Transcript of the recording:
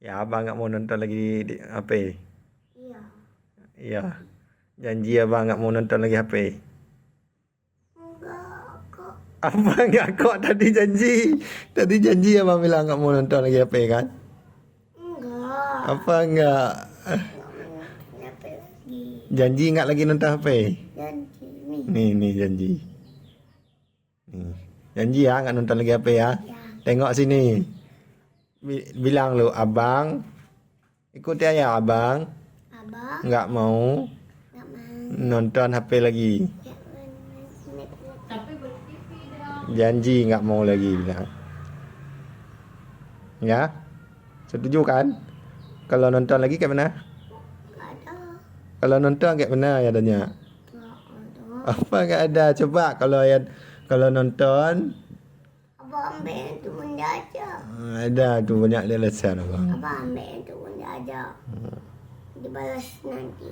Ya, abang nggak mau nonton lagi di HP. Iya. Iya. Janji abang nggak mau nonton lagi HP. Enggak, kok. Abang nggak kok tadi janji. Tadi janji abang bilang nggak mau nonton lagi HP kan? Enggak. Apa nggak? Enggak mau kenapa lagi. Janji nggak lagi nonton HP. Janji nih. Nih janji. Nih. Janji ya nggak nonton lagi HP ya. Ya. Tengok sini. Bilang lu abang. Ikuti ya abang. Abang Nggak mau enggak mau. nonton HP lagi. Ya, Tapi ber-TV dong. Janji nggak mau lagi bilang. Ya? Setuju kan? Kalau nonton lagi kayak mana? enggak ada. Kalau nonton kayak mana ya adanya? Enggak ada. Apa nggak ada? Coba kalau nonton Abang ambil itu benda aja. ada tu banyak alasan abang. Abang ambil itu benda aja. Dibalas nanti.